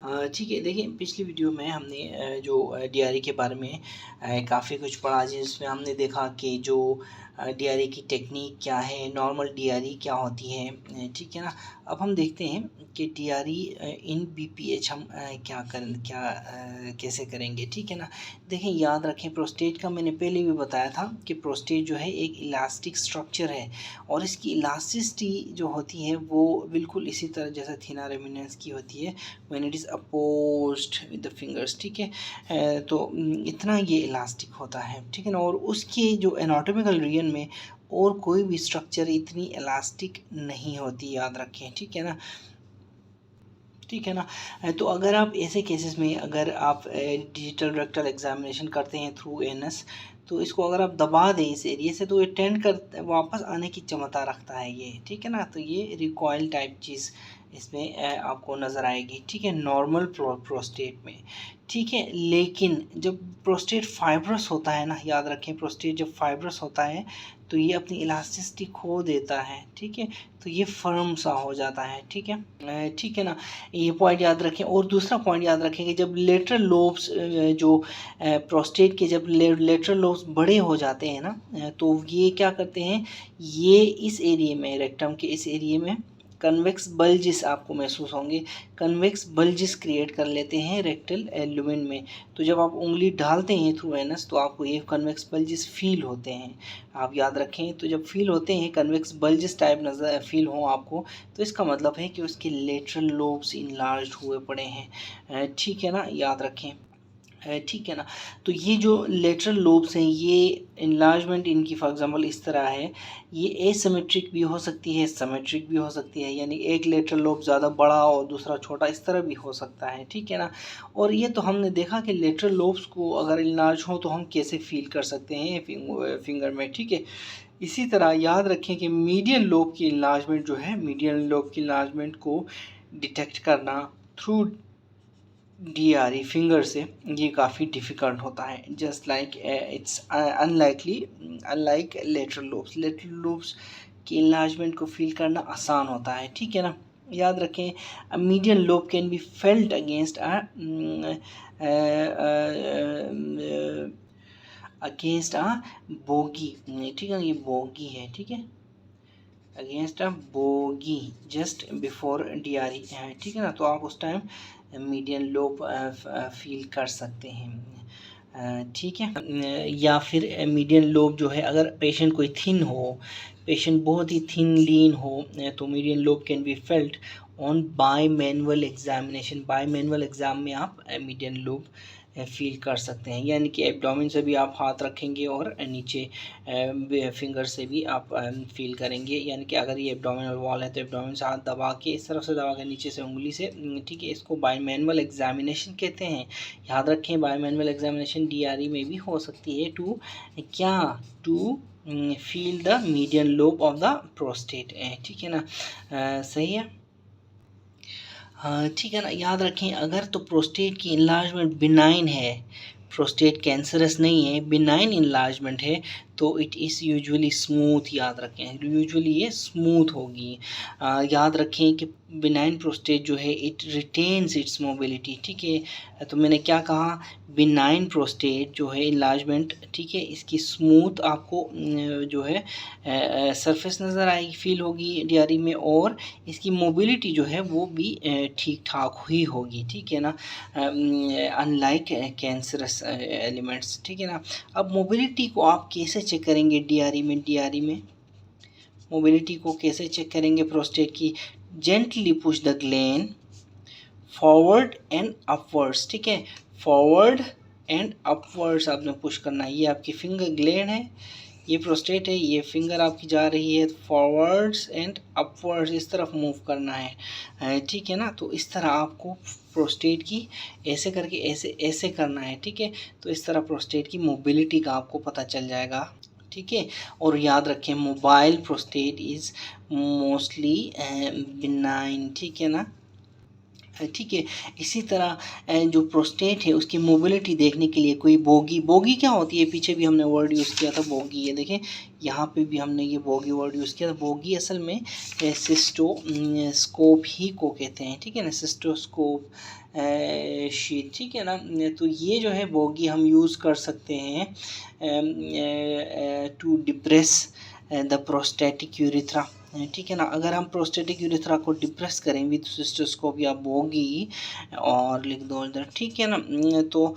ठीक है, देखिए पिछली वीडियो में हमने जो डीआरई के बारे में काफ़ी कुछ पढ़ा, जिसमें हमने देखा कि जो डीआरई की टेक्निक क्या है, नॉर्मल डीआरई क्या होती है, ठीक है ना। अब हम देखते हैं कि डीआरई इन बीपीएच हम कैसे करेंगे, ठीक है ना। देखें, याद रखें, प्रोस्टेट का मैंने पहले भी बताया था कि प्रोस्टेट जो है एक इलास्टिक स्ट्रक्चर है और इसकी इलास्टिसिटी जो होती है वो बिल्कुल इसी तरह जैसा थिनर एमिनेंस की होती है when it is opposed with the fingers, ठीक है। तो इतना ये इलास्टिक होता है, ठीक है ना। और उसके जो एनाटॉमिकल रीजन में और कोई भी स्ट्रक्चर इतनी इलास्टिक नहीं होती, याद रखें, ठीक है ना। ठीक है ना। तो अगर आप ऐसे केसेस में अगर आप डिजिटल रेक्टल एग्जामिनेशन करते हैं थ्रू एनएस, तो इसको अगर आप दबा दें इस एरिया से, तो ये टेंड कर वापस आने की क्षमता रखता है ये, ठीक है ना। तो ये रिकॉइल टाइप चीज़ इसमें आपको नज़र आएगी, ठीक है, नॉर्मल प्रोस्टेट में, ठीक है। लेकिन जब प्रोस्टेट फाइब्रस होता है ना, याद रखें, प्रोस्टेट जब फाइब्रस होता है तो ये अपनी इलास्टिसिटी खो देता है, ठीक है। तो ये फर्म सा हो जाता है, ठीक है, ठीक है ना। ये पॉइंट याद रखें। और दूसरा पॉइंट याद रखें कि जब लेटरल लोब्स जो प्रोस्टेट के जब लेटरल लोब्स बड़े हो जाते हैं ना, तो ये क्या करते हैं, ये इस एरिया में, रेक्टम के इस एरिया में कन्वेक्स बल्जिस आपको महसूस होंगे, कन्वेक्स बल्जिस क्रिएट कर लेते हैं रेक्टल लुमेन में। तो जब आप उंगली डालते हैं थ्रू एनस तो आपको ये कन्वेक्स बल्जिस फील होते हैं, आप याद रखें। तो जब फील होते हैं कन्वेक्स बल्जिस टाइप नज़र फील हो आपको, तो इसका मतलब है कि उसके लेटरल लोब्स इनलार्ज हुए पड़े हैं, ठीक है ना, याद रखें, ठीक है ना। तो ये जो लेटरल लोब्स हैं, ये इनलार्जमेंट इनकी फॉर एग्जांपल इस तरह है, ये एसिमेट्रिक भी हो सकती है, सिमेट्रिक भी हो सकती है, यानी एक लेटरल लोब ज़्यादा बड़ा और दूसरा छोटा, इस तरह भी हो सकता है, ठीक है ना। और ये तो हमने देखा कि लेटरल लोब्स को अगर इनलार्ज हो तो हम कैसे फील कर सकते हैं फिंगर में, ठीक है। इसी तरह याद रखें कि मीडियन लोब की इनलार्जमेंट जो है, मीडियन लोब की इनलार्जमेंट को डिटेक्ट करना थ्रू डीआरई फिंगर से ये काफ़ी डिफ़िकल्ट होता है, just like it's unlike lateral lobes की इन्लार्जमेंट को फील करना आसान होता है, ठीक है ना। याद रखें, median lobe can be felt against bogie, ठीक है, ये बोगी है, ठीक है, against bogie just before DRE है, ठीक है ना। तो आप उस टाइम मीडियन लोब फील कर सकते हैं, ठीक है। या फिर मीडियन लोब जो है, अगर पेशेंट कोई थिन हो, पेशेंट बहुत ही थिन लीन हो, तो median lobe can be felt on by manual examination. Bye manual exam में आप मीडियन लोब फील कर सकते हैं, यानी कि एब्डोमेन से भी आप हाथ रखेंगे और नीचे फिंगर से भी आप फील करेंगे, यानी कि अगर ये एब्डोमिनल वॉल है तो एब्डोमेन से हाथ दबा के, इस तरफ से दबा के, नीचे से उंगली से, ठीक है। इसको बाय मैनुअल एग्जामिनेशन कहते हैं, याद रखें। बाय मैनुअल एग्जामिनेशन डीआरई में भी हो सकती है to feel the median lobe of the prostate, ठीक है ना, सही है, हाँ, ठीक है ना। याद रखें, अगर तो प्रोस्टेट की इनलार्जमेंट बिनाइन है, प्रोस्टेट कैंसरस नहीं है, बिनाइन इनलार्जमेंट है, तो इट इज़ यूजुअली स्मूथ, याद रखें, यूजुअली ये स्मूथ होगी। याद रखें कि बिनाइन प्रोस्टेट जो है इट रिटेन्स इट्स मोबिलिटी, ठीक है। तो मैंने क्या कहा, बिनाइन प्रोस्टेट जो है इनलार्जमेंट, ठीक है, इसकी स्मूथ आपको जो है सरफेस नज़र आएगी, फील होगी डीआरई में, और इसकी मोबिलिटी जो है वो भी ठीक ठाक ही होगी, ठीक है ना, अनलाइक कैंसरस एलिमेंट्स, ठीक है ना। अब मोबिलिटी को आप कैसे चेक करेंगे डीआरई में मोबिलिटी को कैसे चेक करेंगे प्रोस्टेट की, gently push the gland forward and upwards, ठीक है, फॉरवर्ड एंड अपवर्ड्स आपने पुश करना है। ये आपकी फिंगर ग्लैंड है, ये प्रोस्टेट है, ये फिंगर आपकी जा रही है फॉरवर्ड्स एंड अपवर्ड्स, इस तरफ मूव करना है, ठीक है ना। तो इस तरह आपको प्रोस्टेट की ऐसे करके ऐसे ऐसे करना है, ठीक है। तो इस तरह प्रोस्टेट की मोबिलिटी का आपको पता चल जाएगा, ठीक है। और याद रखें, mobile prostate is mostly benign, ठीक है ना, ठीक है। इसी तरह जो प्रोस्टेट है उसकी मोबिलिटी देखने के लिए कोई बोगी, बोगी क्या होती है, पीछे भी हमने वर्ड यूज़ किया था बोगी, ये देखें यहाँ पे भी हमने ये बोगी वर्ड यूज़ किया था। बोगी असल में सिस्टोस्कोप ही को कहते हैं, ठीक है ना, सिस्टोस्कोप शीट, ठीक है ना। तो ये जो है बोगी हम यूज़ कर सकते हैं to depress the prostatic urethra, ठीक है ना। अगर हम प्रोस्टेटिक यूरिथ्रा को डिप्रेस करें विद सिस्टोस्कोप या बोगी, और लिख दो इधर, ठीक है ना, तो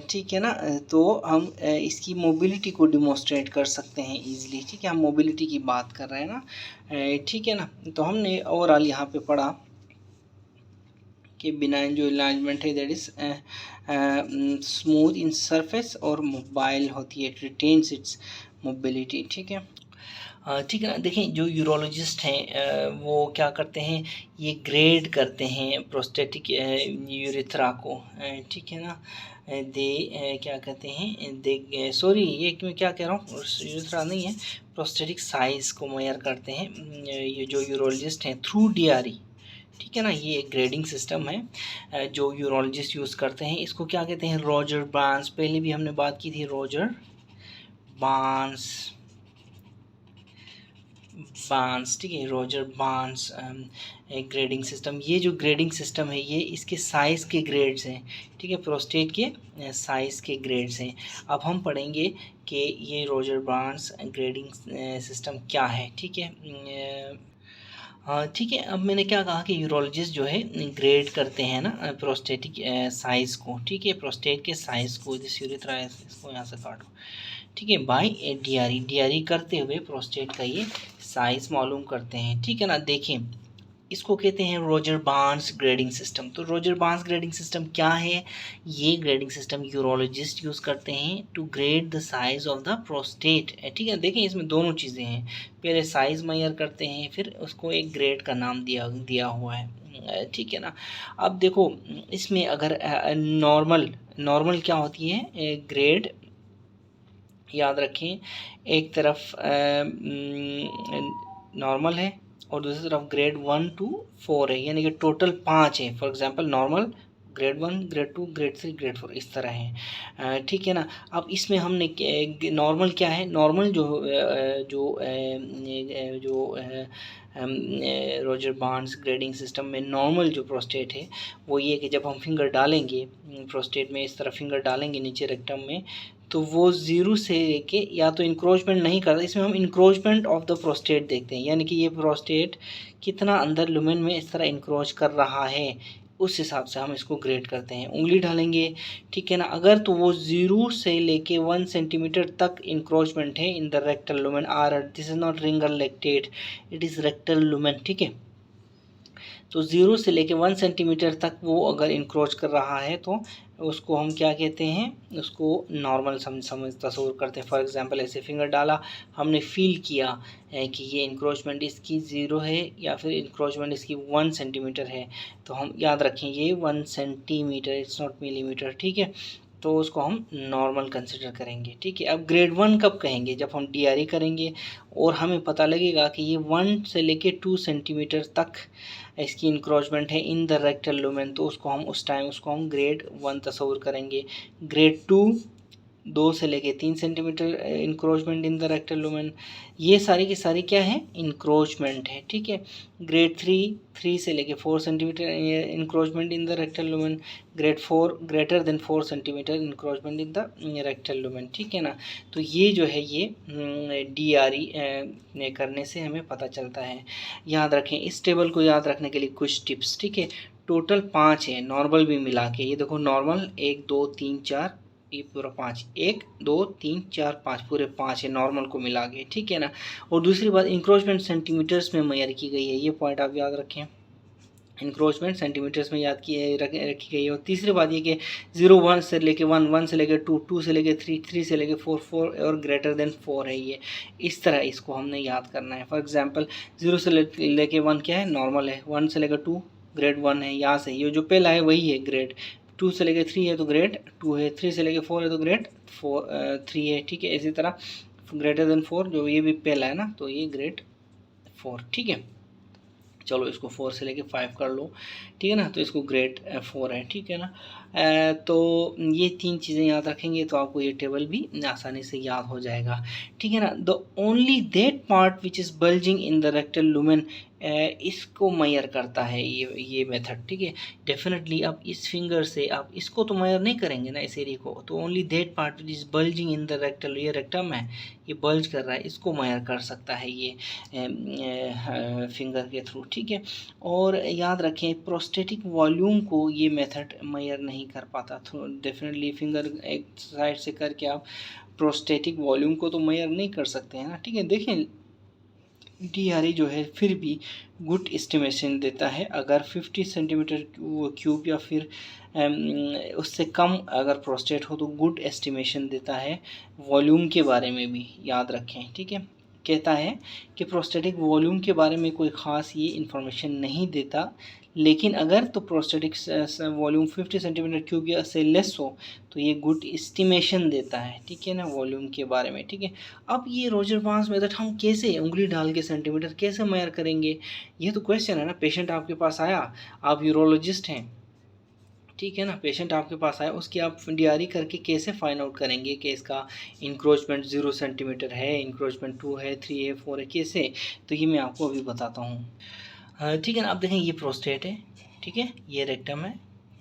ठीक है ना, तो हम इसकी मोबिलिटी को डिमोस्ट्रेट कर सकते हैं इजीली, ठीक है। हम मोबिलिटी की बात कर रहे हैं ना, ठीक है ना। तो हमने ओवरऑल यहाँ पे पढ़ा कि बिनाइन जो इलाजमेंट है that is smooth in surface और मोबाइल होती है, रिटेन्स इट्स मोबिलिटी, ठीक है। ठीक है ना। देखें जो यूरोलॉजिस्ट हैं वो क्या करते हैं, ये ग्रेड करते हैं प्रोस्टेटिक यूरिथ्रा को, ठीक है ना। दे क्या कहते हैं, दे सॉरी ये मैं क्या कह रहा हूँ, यूरिथ्रा नहीं है, प्रोस्टेटिक साइज़ को मेजर करते हैं ये जो यूरोलॉजिस्ट हैं थ्रू DRE, ठीक है ना। ये एक ग्रेडिंग सिस्टम है जो यूरोलॉजिस्ट यूज़ करते हैं। इसको क्या कहते हैं, रॉजर बार्न्स, पहले भी हमने बात की थी, रॉजर बार्न्स, ठीक है, रॉजर बार्न्स एक ग्रेडिंग सिस्टम। ये जो ग्रेडिंग सिस्टम है ये इसके साइज़ के ग्रेड्स हैं, ठीक है, प्रोस्टेट के साइज़ के ग्रेड्स हैं। अब हम पढ़ेंगे कि ये रॉजर बार्न्स ग्रेडिंग सिस्टम क्या है, ठीक है। हाँ ठीक है। अब मैंने क्या कहा कि यूरोलॉजिस्ट जो है ग्रेड करते हैं ना प्रोस्टेटिक साइज़ को, ठीक है, प्रोस्टेट के साइज़ को, दिस यूरिथ्रा इसको यहाँ से काटो, ठीक है, बाय DRE करते हुए प्रोस्टेट का ये साइज़ मालूम करते हैं, ठीक है ना। देखें इसको कहते हैं रॉजर बार्न्स ग्रेडिंग सिस्टम। तो रॉजर बार्न्स ग्रेडिंग सिस्टम क्या है, ये ग्रेडिंग सिस्टम यूरोलॉजिस्ट यूज़ करते हैं to grade the size of the prostate, ठीक है। देखें इसमें दोनों चीज़ें हैं, पहले साइज़ मेजर करते हैं फिर उसको एक ग्रेड का नाम दिया हुआ है, ठीक है ना। अब देखो इसमें अगर नॉर्मल क्या होती है, ग्रेड याद रखें, एक तरफ नॉर्मल है और दूसरी तरफ ग्रेड 1 to 4 है, यानी कि टोटल 5 है। For example normal, grade 1, grade 2, grade 3, grade 4 इस तरह है, ठीक है ना। अब इसमें हमने नॉर्मल क्या है, नॉर्मल जो रॉजर बार्न्स ग्रेडिंग सिस्टम में नॉर्मल जो प्रोस्टेट है वो ये कि जब हम फिंगर डालेंगे प्रोस्टेट में, इस तरह फिंगर डालेंगे नीचे रेक्टम में, तो वो 0 से लेके, या तो इंक्रोचमेंट नहीं करता, इसमें हम इंक्रोचमेंट ऑफ द प्रोस्टेट देखते हैं, यानी कि ये प्रोस्टेट कितना अंदर लुमेन में इस तरह इंक्रोच कर रहा है, उस हिसाब से हम इसको ग्रेड करते हैं। उंगली डालेंगे, ठीक है ना, अगर तो वो 0 से लेके 1 सेंटीमीटर तक इंक्रोचमेंट है in the rectal lumen, are this is not ringle lactate, it is rectal lumen, ठीक है। तो 0 से लेके 1 सेंटीमीटर तक वो अगर इंक्रोच कर रहा है तो उसको हम क्या कहते हैं, उसको नॉर्मल समझ तस्वीर करते हैं। फॉर एग्जांपल ऐसे फिंगर डाला, हमने फील किया कि ये इंक्रोचमेंट इसकी 0 है या फिर इंक्रोचमेंट इसकी 1 सेंटीमीटर है, तो हम याद रखें ये 1 सेंटीमीटर, इट्स नॉट मिलीमीटर, ठीक है। तो उसको हम नॉर्मल कंसिडर करेंगे, ठीक है। अब ग्रेड 1 कब कहेंगे, जब हम DRE करेंगे और हमें पता लगेगा कि ये 1 से लेके 2 सेंटीमीटर तक इसकी इंक्रोचमेंट है इन द रेक्टल लुमेन, तो उस टाइम उसको हम ग्रेड 1 तस्वुर करेंगे। ग्रेड 2 2 से लेके 3 centimetre encroachment in the rectal lumen, ये सारी की सारी क्या है, इंक्रोचमेंट है, ठीक है। ग्रेड 3 से लेके 4 centimetre encroachment in the rectal lumen, grade 4 greater than 4 centimetre encroachment in the rectal lumen, ठीक है ना। तो ये जो है ये DRE करने से हमें पता चलता है। याद रखें, इस टेबल को याद रखने के लिए कुछ टिप्स, ठीक है। टोटल 5 है नॉर्मल भी मिला के, ये देखो नॉर्मल 1 2 3 4, ये पूरा 5, 1 2 3 4 5, पूरे 5 है नॉर्मल को मिला के, ठीक है ना। और दूसरी बात, इंक्रोचमेंट सेंटीमीटर्स में मेजर की गई है, ये पॉइंट आप याद रखें, इंक्रोचमेंट सेंटीमीटर्स में रखी गई है। और तीसरी बात ये कि 0 1 से लेके 1 से लेके 2 से लेके 3 से लेके 4 और ग्रेटर देन 4 है, ये इस तरह इसको हमने याद करना है। फॉर एग्जांपल 0 से लेके 1 क्या है, नॉर्मल है, 1 से लेकर 2 ग्रेड 1 है, यहाँ से ये जो पहला है वही है ग्रेड, 2 से लेके 3 है तो ग्रेड 2 है, 3 से लेके 4 है तो ग्रेड 3 है, ठीक है। इसी तरह ग्रेटर देन 4 जो ये भी पहला है ना, तो ये ग्रेड 4, ठीक है। चलो इसको 4 से लेके 5 कर लो, ठीक है ना, तो इसको ग्रेड 4 है, ठीक है ना। तो ये 3 चीज़ें याद रखेंगे तो आपको ये टेबल भी आसानी से याद हो जाएगा, ठीक है ना। The only that part which is bulging in the rectal lumen, इसको मेजर करता है ये मेथड, ठीक है। डेफिनेटली आप इस फिंगर से आप इसको तो मेजर नहीं करेंगे ना, इस एरिया को, तो only that part which is bulging in the rectal, ये रेक्टम है, ये बल्ज कर रहा है, इसको मेजर कर सकता है ये फिंगर के थ्रू, ठीक है। और याद रखें प्रोस्टेटिक वॉल्यूम को ये मेथड मेजर नहीं कर पाता, तो डेफिनेटली फिंगर एक साइड से करके आप प्रोस्टेटिक वॉल्यूम को तो मेजर नहीं कर सकते हैं ना, ठीक है। देखें DRE जो है फिर भी गुड एस्टिमेशन देता है, अगर 50 सेंटीमीटर क्यूब या फिर उससे कम अगर प्रोस्टेट हो तो गुड एस्टिमेशन देता है वॉल्यूम के बारे में भी, याद रखें, ठीक है। कहता है कि प्रोस्टेटिक वॉल्यूम के बारे में कोई ख़ास ये इन्फॉर्मेशन नहीं देता, लेकिन अगर तो प्रोस्टेटिक वॉल्यूम 50 सेंटीमीटर क्यूब या से लेस हो तो ये गुड एस्टिमेशन देता है, ठीक है ना, वॉल्यूम के बारे में, ठीक है। अब ये रोजर-बार्न्स मेथड हम कैसे उंगली डाल के सेंटीमीटर कैसे मेजर करेंगे, ये तो क्वेश्चन है ना। पेशेंट आपके पास आया, आप यूरोलॉजिस्ट हैं, ठीक है ना, पेशेंट आपके पास आया, उसकी आप DRE करके कैसे फाइंड आउट करेंगे कि इसका इंक्रोचमेंट 0 सेंटीमीटर है, इंक्रोचमेंट 2 है, 3 है, 4 है, कैसे, तो ये मैं आपको अभी बताता हूँ। ठीक है ना। अब देखें ये प्रोस्टेट है, ठीक है, ये रेक्टम है,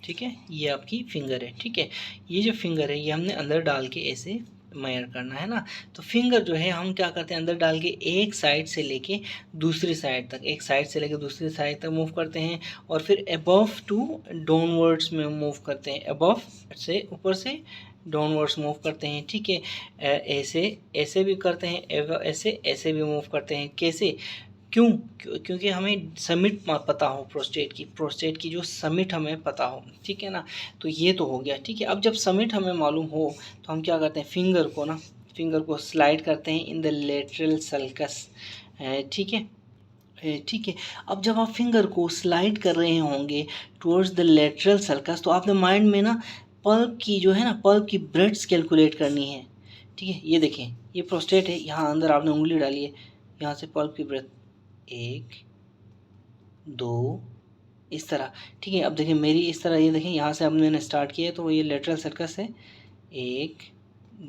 ठीक है, ये आपकी फिंगर है, ठीक है। ये जो फिंगर है ये हमने अंदर डाल के ऐसे मेजर करना है ना। तो फिंगर जो है हम क्या करते हैं, अंदर डाल के एक साइड से लेके दूसरी साइड तक, एक साइड से लेके दूसरी साइड तक मूव करते हैं, और फिर अबव टू डाउनवर्ड्स में मूव करते हैं, अबव से ऊपर से डाउनवर्ड्स मूव करते हैं, ठीक है। ऐसे ऐसे भी करते हैं, ऐसे ऐसे भी मूव करते हैं, कैसे, क्योंकि हमें समिट पता हो, प्रोस्टेट की जो समिट हमें पता हो, ठीक है ना। तो ये तो हो गया, ठीक है। अब जब समिट हमें मालूम हो तो हम क्या करते हैं, फिंगर को स्लाइड करते हैं इन द लेटरल सल्कस, ठीक है, ठीक है। अब जब आप फिंगर को स्लाइड कर रहे होंगे टुवर्ड्स द लेटरल सल्कस, तो आपने माइंड में ना पल्प की जो है ना, पल्प की ब्रेड्थ कैलकुलेट करनी है, ठीक है। ये देखें, ये प्रोस्टेट है, यहाँ अंदर आपने उंगली डाली है, यहाँ से पल्प की ब्रेड्थ 1 2 इस तरह, ठीक है। अब देखिए मेरी इस तरह, ये देखें यहाँ से अब मैंने स्टार्ट किया तो ये लेटरल सर्कस है, 1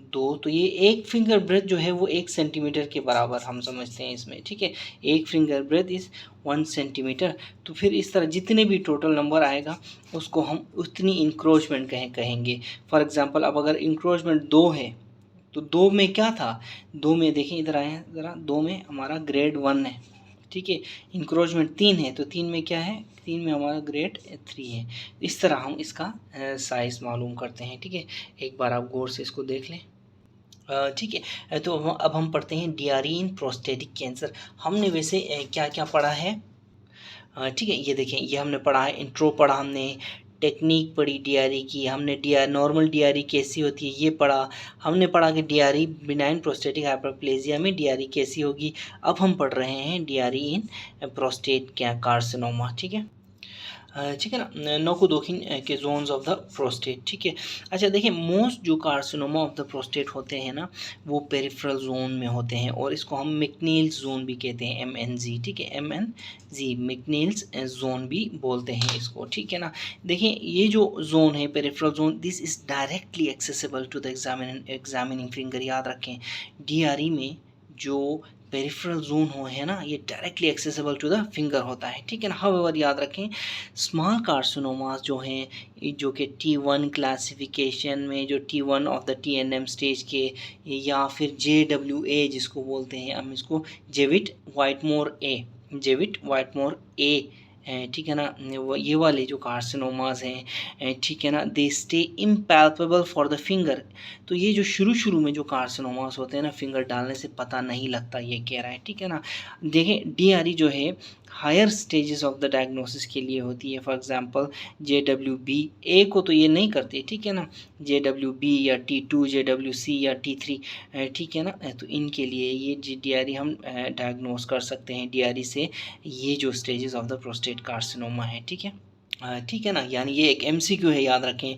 2, तो ये एक फिंगर ब्रेथ जो है वो 1 सेंटीमीटर के बराबर हम समझते हैं इसमें, ठीक है। एक फिंगर ब्रेथ इज़ 1 सेंटीमीटर। तो फिर इस तरह जितने भी टोटल नंबर आएगा उसको हम उतनी इंक्रोचमेंट कहेंगे। फॉर एग्जांपल अब अगर इंक्रोचमेंट 2 है तो 2 में क्या था, 2 में देखें इधर आए हैं ज़रा, 2 में हमारा ग्रेड 1 है, ठीक है। इंक्रोचमेंट 3 है तो 3 में क्या है, 3 में हमारा ग्रेड 3 है। इस तरह हम इसका साइज़ मालूम करते हैं, ठीक है। एक बार आप गौर से इसको देख लें, ठीक है। तो अब हम पढ़ते हैं DRE इन प्रोस्टेटिक कैंसर। हमने वैसे क्या क्या पढ़ा है, ठीक है। ये देखें, ये हमने पढ़ा है, इंट्रो पढ़ा हमने, टेक्निक पढ़ी DRE की हमने, नॉर्मल DRE कैसी होती है ये पढ़ा हमने, पढ़ा कि DRE बिनाइन प्रोस्टेटिक हाइपरप्लेजिया में DRE कैसी होगी। अब हम पढ़ रहे हैं DRE इन प्रोस्टेट कार्सिनोमा, ठीक है, ठीक है ना। नोकुदोकिन के जोन्स ऑफ द प्रोस्टेट, ठीक है। अच्छा देखिए, मोस्ट जो कार्सिनोमा ऑफ द प्रोस्टेट होते हैं ना वो पेरिफेरल जोन में होते हैं, और इसको हम मैक्नील्स जोन भी कहते हैं, MNZ, ठीक है, MNZ मैक्नील्स जोन भी बोलते हैं इसको, ठीक है ना। देखिए ये जो जोन है peripheral zone, this is directly accessible to the examining finger. याद रखें DRE में जो पेरिफेरल जोन हो है ना, ये directly accessible to the finger होता है, ठीक है ना। हाउएवर याद रखें स्मॉल कार्सिनोमास जो हैं, जो कि T1 क्लासिफिकेशन में, जो T1 of the TNM stage के, या फिर JWA जिसको बोलते हैं हम, इसको जेविट वाइटमोर ए, ठीक है ना। ये वाले जो कार्सिनोमास हैं, ठीक है ना, they stay impalpable for the finger. तो ये जो शुरू में जो कार्सिनोमास होते हैं ना, फिंगर डालने से पता नहीं लगता, ये कह रहा है, ठीक है ना। देखें DRE जो है higher stages of the diagnosis के लिए होती है। फॉर एग्जांपल JWB ए को तो ये नहीं करते, ठीक है ना, JWB या T2 JWC या T3, ठीक है ना। तो इनके लिए ये DRE हम डायग्नोस कर सकते हैं DRE से, ये जो stages of the prostate carcinoma है, ठीक है, ठीक है ना। यानी ये एक MCQ है, याद रखें।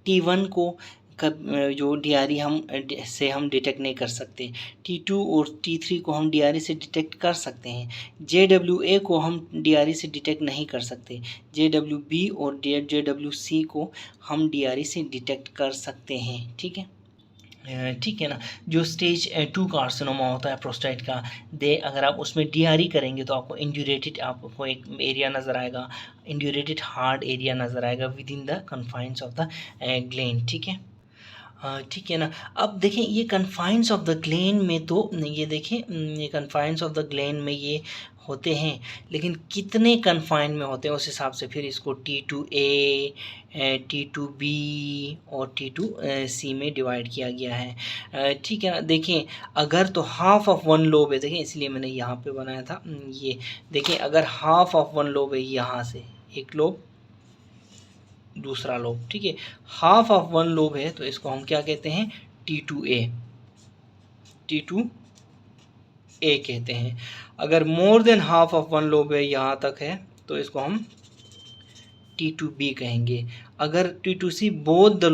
T1 को जो DRE हम डिटेक्ट नहीं कर सकते। T2 और T3 को हम DRE से डिटेक्ट कर सकते हैं। JWA को हम DRE से डिटेक्ट नहीं कर सकते। JWB और JWC को हम DRE से डिटेक्ट कर सकते हैं। ठीक है, ठीक है ना। जो स्टेज 2 कार्सिनोमा होता है प्रोस्टेट का, अगर आप उसमें DRE करेंगे तो आपको इंड्यूरेटेड, आपको एक एरिया नज़र आएगा, इंड्यूरेटेड हार्ड एरिया नज़र आएगा with in the confines of the gland. ठीक है, ठीक है ना। अब देखें ये कन्फाइंस ऑफ द ग्लैंड में, तो ये देखें ये कन्फाइंस ऑफ द ग्लैंड में ये होते हैं, लेकिन कितने कन्फाइन में होते हैं उस हिसाब से फिर इसको T2A, T2B और T2C में डिवाइड किया गया है। ठीक है ना। देखें अगर तो हाफ ऑफ वन लोब है, देखें इसलिए मैंने यहाँ पे बनाया था ये। देखें अगर हाफ ऑफ वन लोब है, यहाँ से एक लोब दूसरा लोब, ठीक है, हाफ ऑफ वन लोब है तो इसको हम क्या कहते हैं, T2A कहते हैं। अगर more than half of one lobe है, यहाँ तक है, तो इसको हम T2B कहेंगे। अगर T2C both the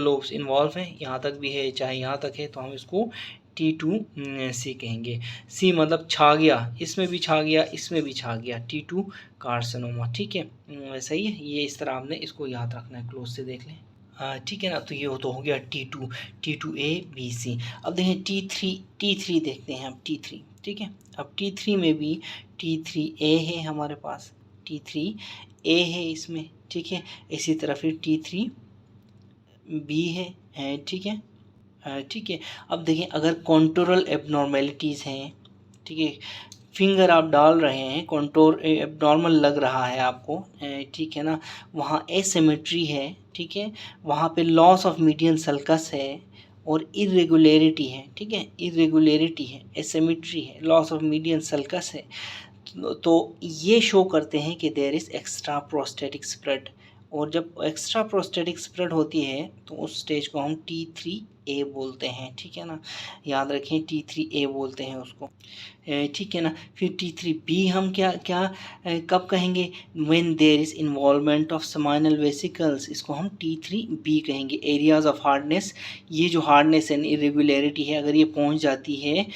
lobes involve हैं, यहाँ तक भी है चाहे यहाँ तक है, तो हम इसको T2C कहेंगे। C मतलब छा गया, इसमें भी छा गया, इसमें भी छा गया, T2 कार्सिनोमा। ठीक है, सही है। ये इस तरह आपने इसको याद रखना है, क्लोज से देख लें। ठीक है ना। तो ये तो हो गया T2A B C। अब देखें T3 देखते हैं अब T3। ठीक है, अब T3 में भी T3A है हमारे पास, T3A है इसमें। ठीक है, इसी तरह फिर T3B है। ठीक है, ठीक है। अब देखें अगर कॉन्टोरल एबनॉर्मेलिटीज़ हैं, ठीक है, फिंगर आप डाल रहे हैं, कॉन्टोर एबनॉर्मल लग रहा है आपको, ठीक है ना, वहाँ एसिमेट्री है, ठीक है, वहाँ पे लॉस ऑफ मीडियन सल्कस है और इरेगुलरिटी है। ठीक है, इरेगुलरिटी है, एसिमेट्री है, लॉस ऑफ मीडियन सल्कस है, तो ये शो करते हैं कि there is extra prostatic spread. और जब एक्स्ट्रा प्रोस्टेटिक स्प्रेड होती है तो उस स्टेज को हम T3A बोलते हैं। ठीक है ना, याद रखें T3A बोलते हैं उसको। ठीक है ना। फिर T3B हम क्या कब कहेंगे, when there is involvement of seminal vesicles, इसको हम T3B कहेंगे। एरियाज ऑफ हार्डनेस, ये जो हार्डनेस एंड इरेगुलरिटी है, अगर ये पहुंच जाती है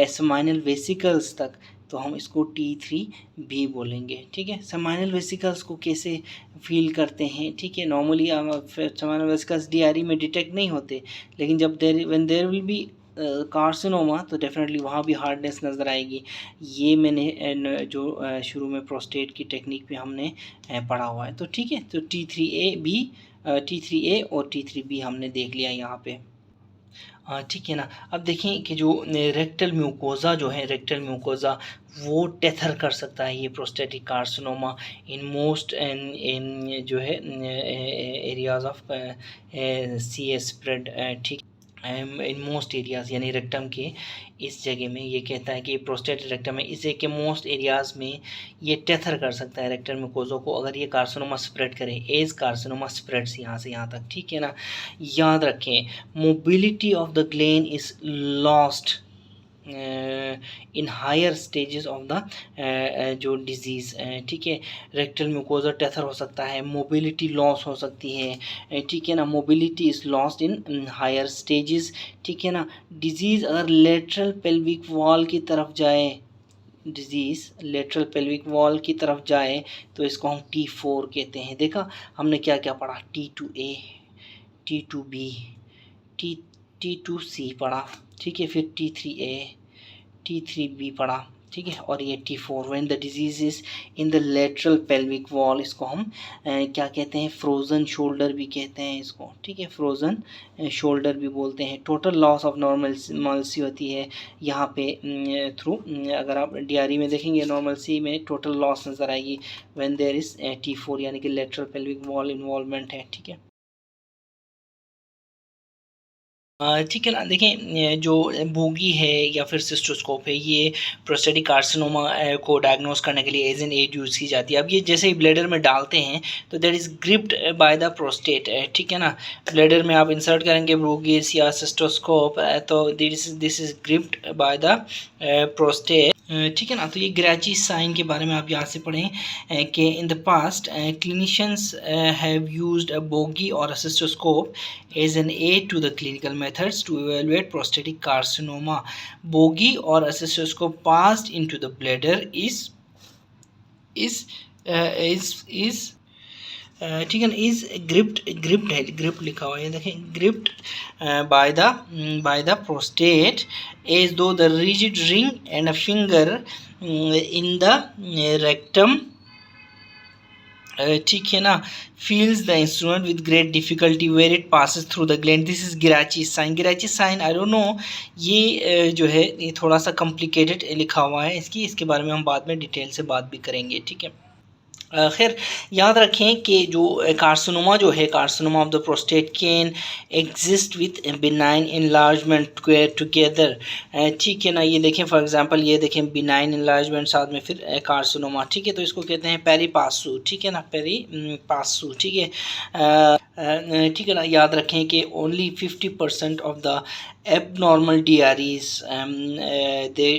सेमाइनल वेसिकल्स तक, तो हम इसको T3B बोलेंगे। ठीक है, सेमाइनल वेसिकल्स को कैसे फील करते हैं, ठीक है, नॉर्मली सेमाइनल वेसिकल्स DRE में डिटेक्ट नहीं होते, लेकिन जब when there will be carcinoma तो डेफिनेटली वहाँ भी हार्डनेस नज़र आएगी। ये मैंने जो शुरू में प्रोस्टेट की टेक्निक पे हमने पढ़ा हुआ है। तो ठीक है, तो T3A और T3B हमने देख लिया यहाँ पे। ठीक है ना। अब देखें कि जो रेक्टल म्यूकोज़ा जो है, रेक्टल म्यूकोज़ा वो टेथर कर सकता है ये prostatic carcinoma in most in जो है एरियाज ऑफ CS स्प्रेड। ठीक, इन मोस्ट एरियाज़, यानी रेक्टम के इस जगह में ये कहता है कि प्रोस्टेट रेक्टम है, इस जगह के मोस्ट एरियाज़ में ये टेथर कर सकता है रेक्टल म्यूकोज़ा को, अगर ये कार्सिनोमा स्प्रेड करे, एज कार्सिनोमा स्प्रेड्स यहाँ से यहाँ तक। ठीक है ना, याद रखें mobility of the gland is lost in higher stages of the जो डिजीज़। ठीक है, रेक्टल म्यूकोज़ा टेथर हो सकता है, मोबिलिटी लॉस हो सकती है। ठीक है ना, mobility is lost in higher stages. ठीक है ना, डिजीज़ अगर लेटरल पेल्विक वॉल की तरफ जाए, डिजीज़ लेटरल पेल्विक वॉल की तरफ जाए तो इसको हम T4 कहते हैं। देखा हमने क्या क्या पढ़ा, T2A, T2B, T2C पढ़ा। ठीक है, फिर T3A, T3B पढ़ा। ठीक है, और ये T4 when the disease is in the lateral pelvic wall, इसको हम क्या कहते हैं, फ्रोज़न शोल्डर भी कहते हैं इसको। ठीक है, फ्रोज़न शोल्डर भी बोलते हैं। टोटल लॉस ऑफ नॉर्मलसी होती है यहाँ पे थ्रू, अगर आप DRE में देखेंगे नॉर्मलसी में टोटल लॉस नज़र आएगी व्हेन देयर इज़ T4, यानी कि लेटरल पेल्विक वॉल इन्वॉल्वमेंट है। ठीक है, ठीक है ना। देखें जो बोगी है या फिर सिस्टोस्कोप है, ये प्रोस्टेटिक कार्सिनोमा को डायग्नोस करने के लिए एज एन एड यूज़ की जाती है। अब ये जैसे ही ब्लेडर में डालते हैं तो that is gripped by the prostate. ठीक है ना, ब्लेडर में आप इंसर्ट करेंगे बोगीज या सिस्टोस्कोप, तो this is gripped by the prostate. ठीक है ना। तो ये ग्रैची साइन के बारे में आप यहाँ से पढ़ें कि in the past clinicians have used a bougie or a cystoscope as an aid to the clinical methods to evaluate prostatic carcinoma. Bougie or a cystoscope passed into the bladder is ठीक है ना, इज ग्रिप्ड है, gripped लिखा हुआ है, देखें gripped by the prostate as though the rigid ring and a finger in the rectum, ठीक है ना, feels the instrument with great difficulty where it passes through the gland. This is गिराची sign. गिराची sign I don't know, ये जो है ये थोड़ा सा कॉम्प्लिकेटेड लिखा हुआ है, इसके बारे में हम बाद में डिटेल से बात भी करेंगे, ठीक है। खैर याद रखें कि जो कार्सिनोमा जो है, carcinoma of the prostate can exist with benign enlargement together, ठीक है ना। ये देखें फॉर एग्जांपल, ये देखें बिनाइन इनलार्जमेंट साथ में फिर कार्सिनोमा, ठीक है। तो इसको कहते हैं पेरीपासू, ठीक है ना, पेरीपासू, ठीक है। ठीक है ना। याद रखें कि only 50% of the abnormal DREs they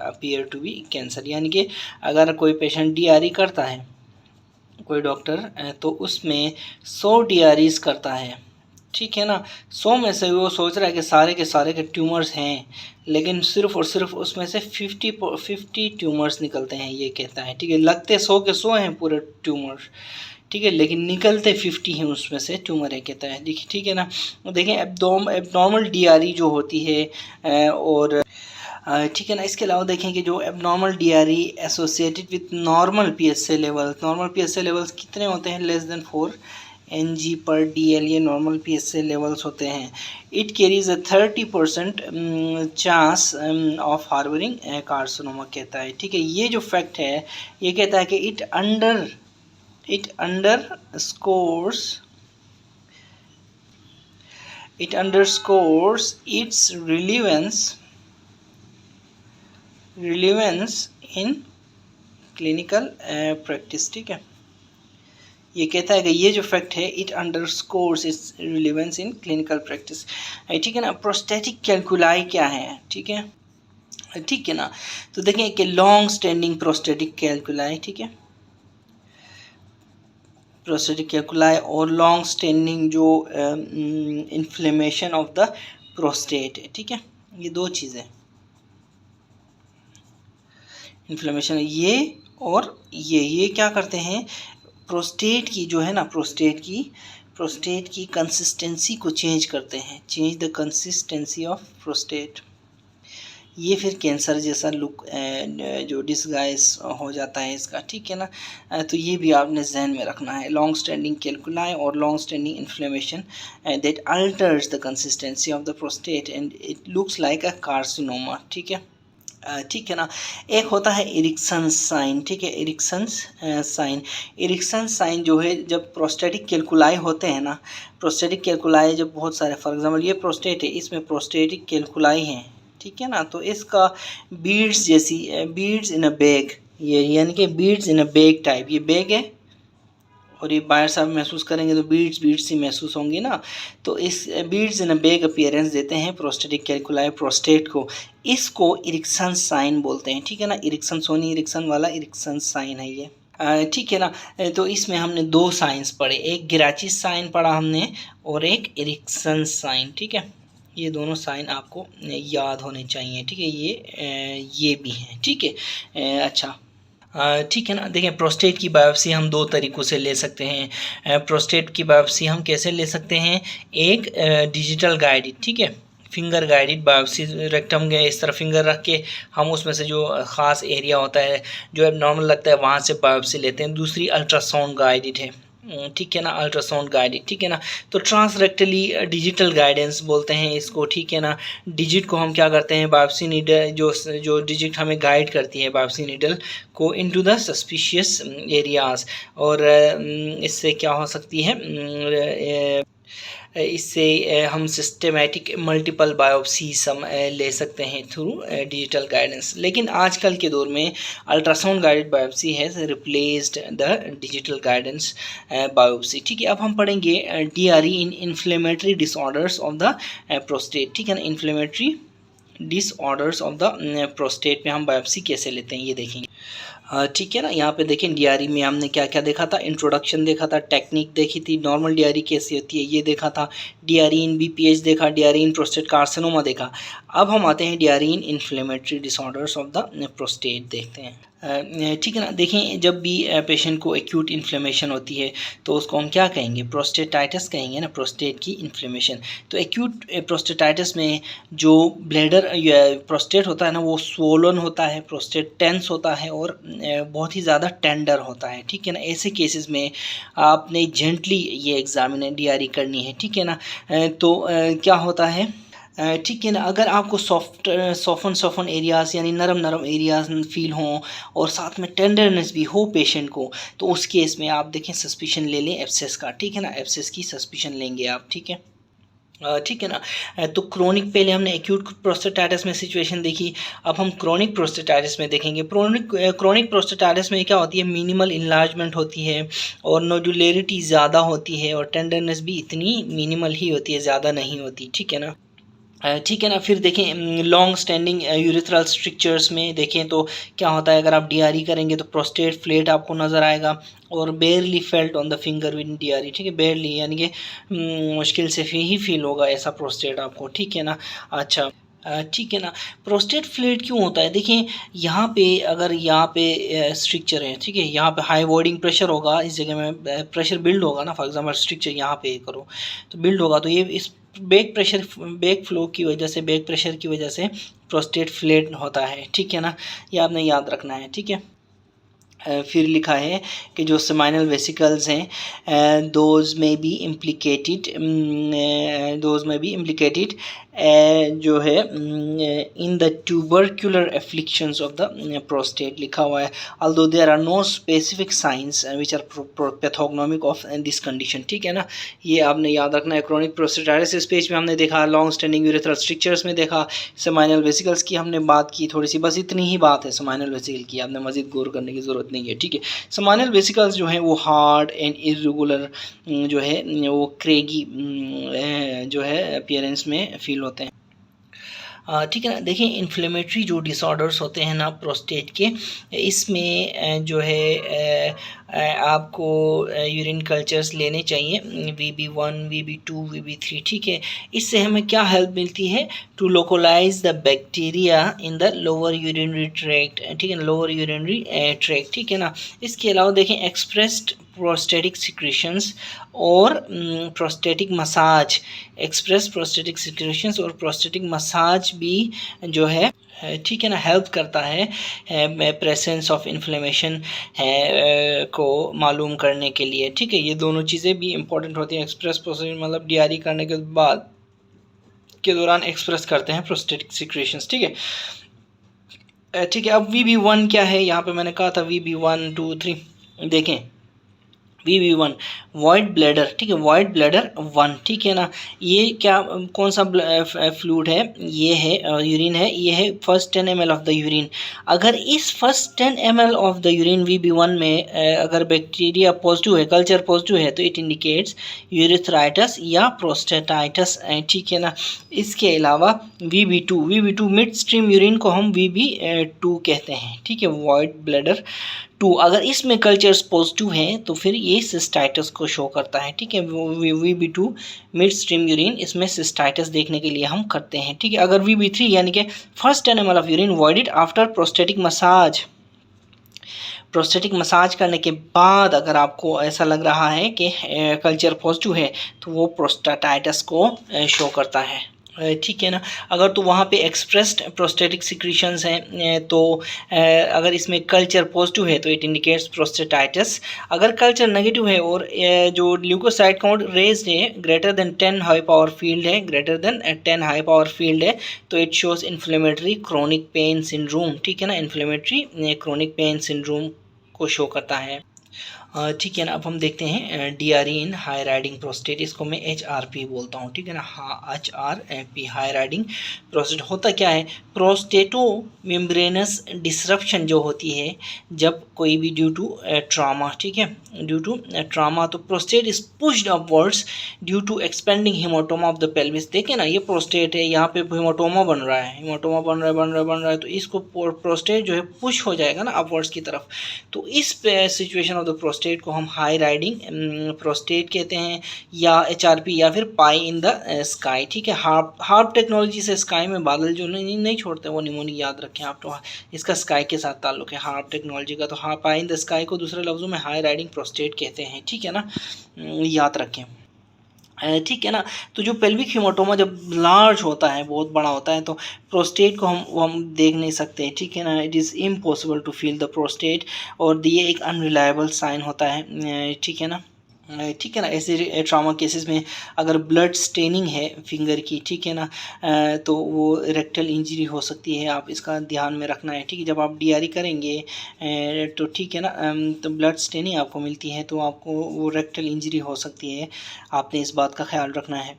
appear to be cancer, यानी कि अगर कोई पेशेंट DRE करता है, कोई डॉक्टर, तो उसमें 100 DREs करता है, ठीक है ना। 100 में से वो सोच रहा है कि सारे के ट्यूमर्स हैं, लेकिन सिर्फ और सिर्फ उसमें से 50 ट्यूमर्स निकलते हैं, ये कहता है, ठीक है। लगते 100 के 100 हैं पूरे ट्यूमर्स, ठीक है, लेकिन निकलते 50 हैं उसमें से ट्यूमर है, कहता है, देखिए, ठीक है ना। देखें एबनॉर्मल DRE जो होती है और ठीक है ना। इसके अलावा देखें कि जो abnormal DRE associated with normal PSA levels, normal PSA levels कितने होते हैं, लेस देन 4 Ng/dl, ये नॉर्मल PSA लेवल्स होते हैं। It carries a 30% chance of harbouring carcinoma, कहता है, ठीक है। ये जो फैक्ट है, ये कहता है कि it underscores its relevance in clinical practice, ठीक है। ये कहता है कि ये जो फैक्ट है, it underscores it's relevance in clinical practice, ठीक है ना। प्रोस्टेटिक कैल्कुलाई क्या है, ठीक है, ठीक है ना। तो देखें कि लॉन्ग स्टैंडिंग प्रोस्टेटिक कैल्कुलाई, ठीक है, प्रोस्टेटिक कैल्कुलाई और लॉन्ग स्टैंडिंग जो इन्फ्लेमेशन ऑफ द प्रोस्टेट, ठीक है, ये दो चीज़ें, इन्फ्लेमेशन ये और ये क्या करते हैं, प्रोस्टेट की जो है ना, प्रोस्टेट की कंसिस्टेंसी को चेंज करते हैं, change the consistency of prostate. ये फिर कैंसर जैसा लुक जो डिसगाइज हो जाता है इसका, ठीक है ना। तो ये भी आपने जहन में रखना है, लॉन्ग स्टैंडिंग कैल्कुलाई और long standing inflammation that altars the consistency of the prostate and it looks like a carcinoma, ठीक है, ठीक है ना। एक होता है इरिक्सन साइन, ठीक है, इरिक्सन साइन जो है, जब प्रोस्टेटिक कैल्कुलाई होते हैं ना, प्रोस्टेटिक कैल्कुलाई जब बहुत सारे, फॉर एग्जांपल ये प्रोस्टेट है, इसमें प्रोस्टेटिक कैल्कुलाई हैं, ठीक है ना। तो इसका बीड्स जैसी, बीड्स इन अ बैग, ये यानी कि बीड्स इन अ बैग टाइप, ये बैग है और ये बाहर से आप महसूस करेंगे तो बीड्स ही महसूस होंगी ना। तो इस बीड्स इन अ बैग अपीयरेंस देते हैं प्रोस्टेटिक कैल्कुलाई प्रोस्टेट को, इसको इरिक्सन साइन बोलते हैं, ठीक है ना। इरिक्सन सोनी इरिक्सन वाला इरिक्सन साइन है ये, ठीक है ना। तो इसमें हमने दो साइंस पढ़े, एक गिराची साइन पढ़ा हमने और एक इरिक्सन साइन, ठीक है। ये दोनों साइन आपको याद होने चाहिए, ठीक है, ये भी हैं, ठीक है। अच्छा, ठीक है ना। देखें प्रोस्टेट की बायोप्सी हम दो तरीक़ों से ले सकते हैं। प्रोस्टेट की बायोप्सी हम कैसे ले सकते हैं, एक डिजिटल गाइडेड, ठीक है, फिंगर गाइडेड बायोप्सी, रेक्टम के इस तरह फिंगर रख के हम उसमें से जो ख़ास एरिया होता है जो एबनॉर्मल लगता है वहाँ से बायोप्सी लेते हैं। दूसरी अल्ट्रासाउंड गाइडेड है, ठीक है ना, अल्ट्रासाउंड गाइडेड, ठीक है ना। तो ट्रांसरेक्टली डिजिटल गाइडेंस बोलते हैं इसको, ठीक है ना। डिजिट को हम क्या करते हैं, बायोप्सी नीडल जो डिजिट हमें गाइड करती है बायोप्सी नीडल को इनटू द सस्पिशियस एरियाज़, और इससे क्या हो सकती है, इससे हम सिस्टमेटिक मल्टीपल बायोप्सीज हम ले सकते हैं थ्रू डिजिटल गाइडेंस। लेकिन आजकल के दौर में ultrasound guided biopsy has replaced the digital guidance biopsy, ठीक है। अब हम पढ़ेंगे DRE in inflammatory disorders of the prostate, ठीक है ना, inflammatory disorders of the prostate में हम बायोप्सी कैसे लेते हैं ये देखेंगे। ठीक है ना। यहाँ पे देखें डीआरई में हमने क्या क्या देखा था, इंट्रोडक्शन देखा था, टेक्निक देखी थी, नॉर्मल डीआरई कैसी होती है ये देखा था, डीआरई इन बीपीएच देखा, डीआरई इन प्रोस्टेट कार्सिनोमा देखा। अब हम आते हैं DRE in inflammatory disorders of the prostate देखते हैं। ठीक है ना। देखें जब भी पेशेंट को एक्यूट इन्फ्लेमेशन होती है तो उसको हम क्या कहेंगे, प्रोस्टेटाइटिस कहेंगे ना, प्रोस्टेट की इन्फ्लेमेशन। तो एक्यूट प्रोस्टेटाइटिस में जो ब्लैडर प्रोस्टेट होता है ना वो स्वोलन होता है, प्रोस्टेट टेंस होता है और बहुत ही ज़्यादा टेंडर होता है। ठीक है ना। ऐसे केसेस में आपने जेंटली ये एग्जामिन डीआरई करनी है। ठीक है ना। तो क्या होता है, ठीक है ना, अगर आपको सॉफन एरियाज़ यानी नरम एरियाज़ फील हों और साथ में टेंडरनेस भी हो पेशेंट को, तो उस केस में आप देखें सस्पिशन ले लें एब्सेस का। ठीक है ना, एब्सेस की सस्पिशन लेंगे आप। ठीक है। ठीक है ना। तो क्रोनिक पहले हमने एक्यूट प्रोस्टेटाइटिस में सिचुएशन देखी, अब हम क्रोनिक प्रोस्टेटाइटिस में देखेंगे। क्रोनिक प्रोस्टेटाइटिस में क्या होती है, मिनिमल इन्लार्जमेंट होती है और नोडुलरिटी ज़्यादा होती है और टेंडरनेस भी इतनी मिनिमल ही होती है, ज़्यादा नहीं होती। ठीक है ना। ठीक है ना। फिर देखें लॉन्ग स्टैंडिंग यूरिथ्रल स्ट्रिक्चर्स में देखें तो क्या होता है, अगर आप डीआरई करेंगे तो प्रोस्टेट फ्लेट आपको नज़र आएगा और बेयरली felt on the finger with DRE. ठीक है, बेयरली यानी कि मुश्किल से ही फील होगा ऐसा प्रोस्टेट आपको। ठीक है ना। अच्छा ठीक है ना। प्रोस्टेट फ्लेट क्यों होता है, देखिए यहाँ पे अगर यहाँ पे स्ट्रिक्चर है, ठीक है, यहाँ पे हाई वॉइडिंग प्रेशर होगा, इस जगह में प्रेशर बिल्ड होगा ना, फॉर एग्जांपल स्ट्रिक्चर यहाँ पे करो तो बिल्ड होगा, तो ये इस बैक फ्लो की वजह से, बैक प्रेशर की वजह से प्रोस्टेट फ्लेट होता है। ठीक है ना, ये आपने याद रखना है। ठीक है। फिर लिखा है कि जो सेमाइनल वेसिकल्स हैं दोज में बी इम्प्लिकेटेड जो है in the tubercular afflictions of the prostate लिखा हुआ है, although there are no specific signs which are pathognomonic of this condition. ठीक है ना, ये आपने याद रखना है। क्रोनिक प्रोस्टेटाइटिस इस पेज में हमने देखा, लॉन्ग स्टैंडिंग यूरेथ्रल स्ट्रिक्चर्स में देखा, सेमाइनल वेसिकल्स की हमने बात की थोड़ी सी, बस इतनी ही बात है सेमाइनल वेसिकल की, आपने मज़ीद गौर करने की ज़रूरत नहीं है। ठीक है। सेमाइनल वेसिकल्स जो हैं वो हार्ड एंड इर्रेगुलर जो है वो क्रेगी जो है अपीयरेंस में फील होते हैं। ठीक है ना। देखिए इन्फ्लेमेटरी जो डिसऑर्डर्स होते हैं ना प्रोस्टेट के, इसमें जो है आपको यूरिन कल्चर्स लेने चाहिए VB1, VB2, VB3। ठीक है। इससे हमें क्या हेल्प मिलती है, to localise the bacteria in the lower urinary tract. ठीक है, लोअर यूरिनरी ट्रैक्ट। ठीक है ना। इसके अलावा देखें एक्सप्रेस्ड प्रोस्टेटिक सिक्रेशंस और prostatic massage, express prostatic secretions और प्रोस्टेटिक मसाज भी जो है ठीक है ना हेल्प करता है प्रेजेंस ऑफ इन्फ्लेमेशन है को मालूम करने के लिए। ठीक है, ये दोनों चीज़ें भी इंपॉर्टेंट होती हैं। एक्सप्रेस प्रोस्टेट मतलब डीआरई करने के बाद के दौरान एक्सप्रेस करते हैं प्रोस्टेटिक सिक्रेशंस। ठीक है। ठीक है। अब VB1 क्या है, यहाँ पे मैंने कहा था VB1, 2, 3 देखें। VB1 white bladder. ठीक है, वाइट ब्लैडर 1। ठीक है ना। ये क्या कौन सा फ्लूइड है, ये है यूरिन है, ये है first 10 ml of the urine. अगर इस first 10 ml of the urine VB1 में अगर बैक्टीरिया पॉजिटिव है, कल्चर पॉजिटिव है, तो इट इंडिकेट्स यूरिथ्राइटिस या प्रोस्टेटाइटिस। ठीक है ना। इसके अलावा VB2 मिड स्ट्रीम यूरिन को हम VB2 कहते हैं। ठीक है, वाइट ब्लैडर 2, अगर इसमें कल्चर्स पॉजिटिव हैं तो फिर ये सिस्टाइटिस को शो करता है। ठीक है, VB2 मिड स्ट्रीम यूरिन, इसमें सिस्टाइटिस देखने के लिए हम करते हैं। ठीक है। अगर VB3 यानी कि first 10 ml of urine voided after prostatic massage करने के बाद अगर आपको ऐसा लग रहा है कि कल्चर पॉजिटिव है तो वो प्रोस्टेटाइटिस को शो करता है। ठीक है ना। अगर तो वहाँ पे एक्सप्रेस्ड प्रोस्टेटिक सिक्रीशंस हैं तो अगर इसमें कल्चर पॉजिटिव है तो इट इंडिकेट्स प्रोस्टेटाइटिस। अगर कल्चर नेगेटिव है और जो ल्यूकोसाइट काउंट रेज्ड है greater than 10 high power field है तो it shows inflammatory chronic pain syndrome. ठीक है ना, इन्फ्लेमेटरी क्रोनिक पेन सिंड्रोम को शो करता है। ठीक है ना। अब हम देखते हैं DRE इन हाई राइडिंग प्रोस्टेट, इसको मैं HRP बोलता हूँ, ठीक है ना, HRP हाई राइडिंग प्रोस्टेट। होता क्या है, प्रोस्टेटो मेम्ब्रेनस डिसरप्शन जो होती है जब कोई भी ड्यू टू ट्रामा, ठीक है, ड्यू टू ट्रामा, तो prostate is pushed upwards due to expanding haematoma of the pelvis. देखें ना, ये प्रोस्टेट है, यहाँ पे हेमाटोमा बन रहा है, हेमाटोमा बन रहा है, तो इसको प्रोस्टेट जो है पुश हो जाएगा ना अपवर्ड्स की तरफ। तो इस सिचुएशन ऑफ द प्रोस्टेट को हम हाई राइडिंग प्रोस्टेट कहते हैं, या HRP, या फिर पाई इन द स्काई, ठीक है। हार्प टेक्नोलॉजी से स्काई में बादल जो नहीं छोड़ते वो निमोनी याद रखें आप, तो इसका स्काई के साथ ताल्लुक है हार्प टेक्नोलॉजी का। तो पाई इन द स्काई को दूसरे लफ्ज़ों में हाई राइडिंग प्रोस्टेट कहते हैं, ठीक है ना, याद रखें, ठीक है ना। तो जो पेल्विक हेमाटोमा जब लार्ज होता है, बहुत बड़ा होता है, तो प्रोस्टेट को हम देख नहीं सकते, ठीक है ना। It is impossible to feel the prostate, और ये एक अनरिलायबल साइन होता है, ठीक है ना, ठीक है ना। ऐसे ट्रामा केसेस में अगर ब्लड स्टेनिंग है फिंगर की, ठीक है ना, तो वो रेक्टल इंजरी हो सकती है, आप इसका ध्यान में रखना है, ठीक है। जब आप DRE करेंगे तो ठीक है ना, तो ब्लड स्टेनिंग आपको मिलती है, तो आपको वो रेक्टल इंजरी हो सकती है, आपने इस बात का ख्याल रखना है,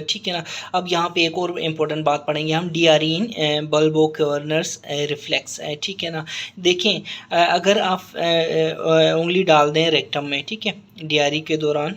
ठीक है ना। अब यहाँ पे एक और इम्पोर्टेंट बात पढ़ेंगे हम, DRE इन बल्बो कवर्नर्स रिफ्लेक्स, ठीक है ना। देखें, अगर आप उंगली डाल दें रेक्टम में, ठीक है, DRE के दौरान